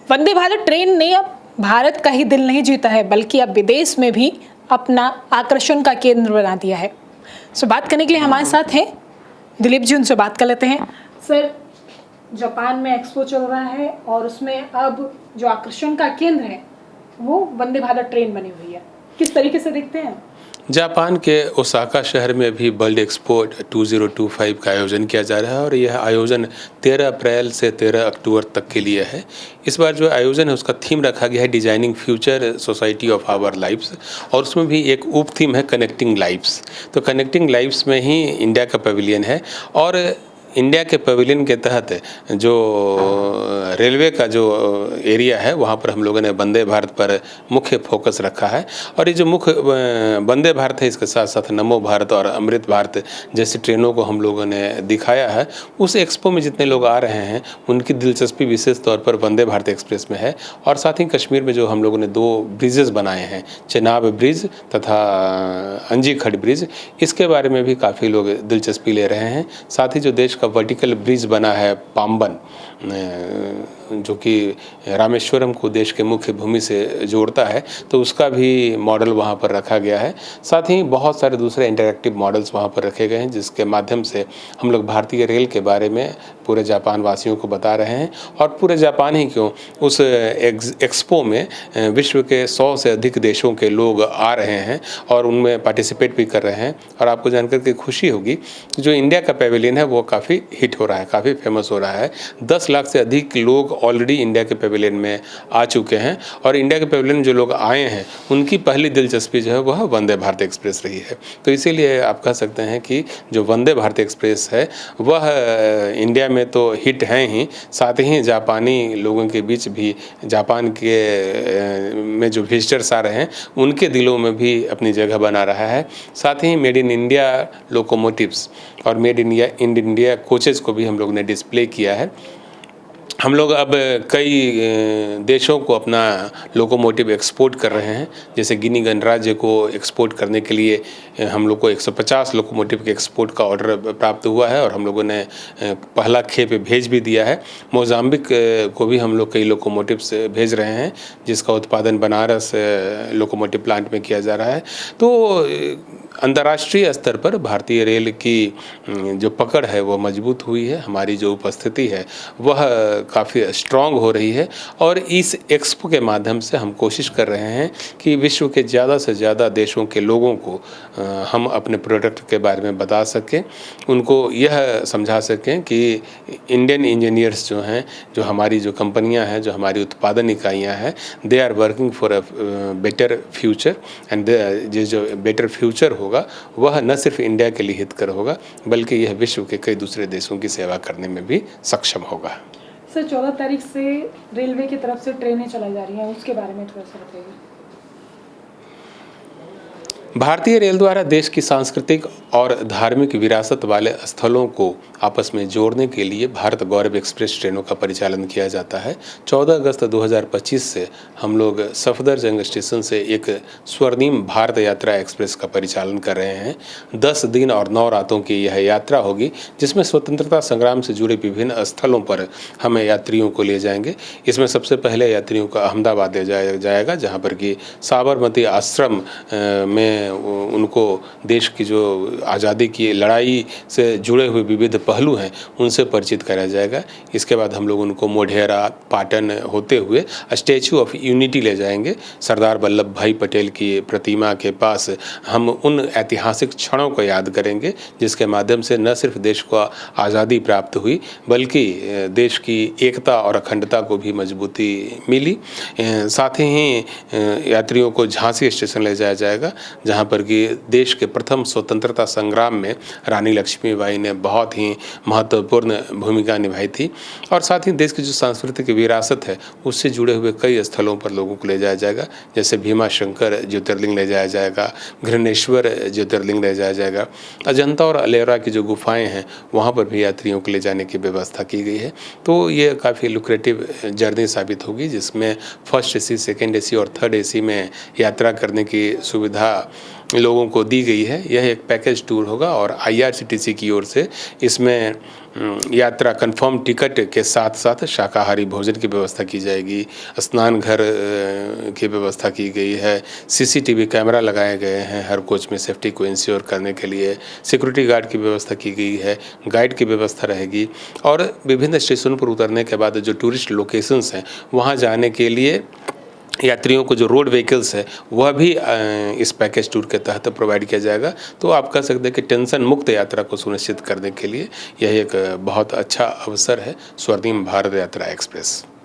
Vande Bharat train ने अब भारत का ही दिल नहीं जीता है, बल्कि अब विदेश में भी अपना आकर्षण का केंद्र बना दिया है। सो बात करने के लिए हमारे साथ हैं दिलीप जी, उनसे बात कर लेते हैं। सर, जापान में एक्सपो चल रहा है और उसमें अब जो आकर्षण का केंद्र है वो वंदे भारत ट्रेन बनी हुई है, किस तरीके से देखते हैं? जापान के ओसाका शहर में भी वर्ल्ड एक्सपो 2025 का आयोजन किया जा रहा है और यह आयोजन 13 अप्रैल से 13 अक्टूबर तक के लिए है। इस बार जो आयोजन है उसका थीम रखा गया है designing future society of our lifes, और उसमें भी एक उप थीम है कनेक्टिंग लाइफ्स। तो कनेक्टिंग लाइफ्स में ही इंडिया का पवेलियन है, और इंडिया के पवेलियन के तहत जो रेलवे का जो एरिया है वहाँ पर हम लोगों ने वंदे भारत पर मुख्य फोकस रखा है। और ये जो मुख्य वंदे भारत है, इसके साथ साथ नमो भारत और अमृत भारत जैसी ट्रेनों को हम लोगों ने दिखाया है। उस एक्सपो में जितने लोग आ रहे हैं उनकी दिलचस्पी विशेष तौर पर वंदे भारत एक्सप्रेस में है। और साथ ही कश्मीर में जो हम लोगों ने 2 ब्रिजेस बनाए हैं, चेनाब ब्रिज तथा अंजी खड़ ब्रिज, इसके बारे में भी काफ़ी लोग दिलचस्पी ले रहे हैं। साथ ही जो देश वर्टिकल ब्रिज बना है पाम्बन, जो कि रामेश्वरम को देश के मुख्य भूमि से जोड़ता है, तो उसका भी मॉडल वहाँ पर रखा गया है। साथ ही बहुत सारे दूसरे इंटरैक्टिव मॉडल्स वहाँ पर रखे गए हैं, जिसके माध्यम से हम लोग भारतीय रेल के बारे में पूरे जापान वासियों को बता रहे हैं। और पूरे जापान ही क्यों, उस एक्सपो में विश्व के 100 से अधिक देशों के लोग आ रहे हैं और उनमें पार्टिसिपेट भी कर रहे हैं। और आपको जानकर के खुशी होगी, जो इंडिया का पेविलियन है वो काफ़ी हिट हो रहा है, काफ़ी फेमस हो रहा है। 10 लाख से अधिक लोग ऑलरेडी इंडिया के पेविलियन में आ चुके हैं, और इंडिया के पेविलियन जो लोग आए हैं उनकी पहली दिलचस्पी जो है वह वंदे भारत एक्सप्रेस रही है। तो इसीलिए आप कह सकते हैं कि जो वंदे भारत एक्सप्रेस है वह इंडिया में तो हिट है ही, साथ ही जापानी लोगों के बीच भी, जापान के में जो विजिटर्स आ रहे हैं उनके दिलों में भी अपनी जगह बना रहा है। साथ he made in India locomotives और मेड इन इंडिया कोचेज़ को भी हम लोग ने डिस्प्ले किया है। हम लोग अब कई देशों को अपना लोकोमोटिव एक्सपोर्ट कर रहे हैं। जैसे गिनी गणराज्य को एक्सपोर्ट करने के लिए हम लोग को 150 लोकोमोटिव के एक्सपोर्ट का ऑर्डर प्राप्त हुआ है, और हम लोगों ने पहला खेप भेज भी दिया है। मोजाम्बिक को भी हम लोग कई लोकोमोटिव्स भेज रहे हैं, जिसका उत्पादन बनारस लोकोमोटिव प्लांट में किया जा रहा है। तो अंतर्राष्ट्रीय स्तर पर भारतीय रेल की जो पकड़ है वो मजबूत हुई है, हमारी जो उपस्थिति है वह काफ़ी स्ट्रॉन्ग हो रही है। और इस एक्सपो के माध्यम से हम कोशिश कर रहे हैं कि विश्व के ज़्यादा से ज़्यादा देशों के लोगों को हम अपने प्रोडक्ट के बारे में बता सकें, उनको यह समझा सकें कि इंडियन इंजीनियर्स जो हैं, जो हमारी जो कंपनियां हैं, जो हमारी उत्पादन इकाइयां हैं, they are working for a better future, and जो बेटर फ्यूचर होगा वह न सिर्फ इंडिया के लिए हितकर होगा, बल्कि यह विश्व के कई दूसरे देशों की सेवा करने में भी सक्षम होगा। सर, 14 तारीख से रेलवे की तरफ से ट्रेनें चलाई जा रही हैं, उसके बारे में थोड़ा सा बताइए। भारतीय रेल द्वारा देश की सांस्कृतिक और धार्मिक विरासत वाले स्थलों को आपस में जोड़ने के लिए भारत गौरव एक्सप्रेस ट्रेनों का परिचालन किया जाता है। 14 अगस्त 2025 से हम लोग सफदरजंग स्टेशन से एक स्वर्णिम भारत यात्रा एक्सप्रेस का परिचालन कर रहे हैं। 10 दिन और 9 रातों की यह यात्रा होगी, जिसमें स्वतंत्रता संग्राम से जुड़े विभिन्न स्थलों पर हम यात्रियों को ले जाएंगे। इसमें सबसे पहले यात्रियों को अहमदाबाद ले जाया जाएगा, जहाँ पर कि साबरमती आश्रम में उनको देश की जो आज़ादी की लड़ाई से जुड़े हुए विविध पहलू हैं उनसे परिचित कराया जाएगा। इसके बाद हम लोग उनको मोढेरा, पाटन होते हुए स्टैचू ऑफ यूनिटी ले जाएंगे। सरदार वल्लभ भाई पटेल की प्रतिमा के पास हम उन ऐतिहासिक क्षणों को याद करेंगे, जिसके माध्यम से न सिर्फ देश को आज़ादी प्राप्त हुई, बल्कि देश की एकता और अखंडता को भी मजबूती मिली। साथ ही यात्रियों को झांसी स्टेशन ले जाया जाएगा, जहाँ पर कि देश के प्रथम स्वतंत्रता संग्राम में रानी लक्ष्मीबाई ने बहुत ही महत्वपूर्ण भूमिका निभाई थी। और साथ ही देश की जो सांस्कृतिक विरासत है उससे जुड़े हुए कई स्थलों पर लोगों को ले जाया जाएगा। जैसे भीमा शंकर ज्योतिर्लिंग ले जाया जाएगा, घृणेश्वर ज्योतिर्लिंग ले जाया जाएगा, अजंता और एलोरा की जो गुफाएँ हैं वहाँ पर भी यात्रियों को ले जाने की व्यवस्था की गई है। तो ये काफ़ी लुक्रेटिव जर्नी साबित होगी, जिसमें फर्स्ट AC, सेकेंड AC और थर्ड AC में यात्रा करने की सुविधा लोगों को दी गई है। यह एक पैकेज टूर होगा और IRCTC की ओर से इसमें यात्रा कंफर्म टिकट के साथ साथ शाकाहारी भोजन की व्यवस्था की जाएगी, स्नान घर की व्यवस्था की गई है, सीसीटीवी कैमरा लगाए गए हैं हर कोच में सेफ्टी को इंश्योर करने के लिए, सिक्योरिटी गार्ड की व्यवस्था की गई है, गाइड की व्यवस्था रहेगी और विभिन्न स्टेशनों पर उतरने के बाद जो टूरिस्ट लोकेशंस हैं वहाँ जाने के लिए यात्रियों को जो रोड व्हीकल्स है वह भी इस पैकेज टूर के तहत प्रोवाइड किया जाएगा। तो आप कह सकते हैं कि टेंशन मुक्त यात्रा को सुनिश्चित करने के लिए यह एक बहुत अच्छा अवसर है स्वर्णिम भारत यात्रा एक्सप्रेस।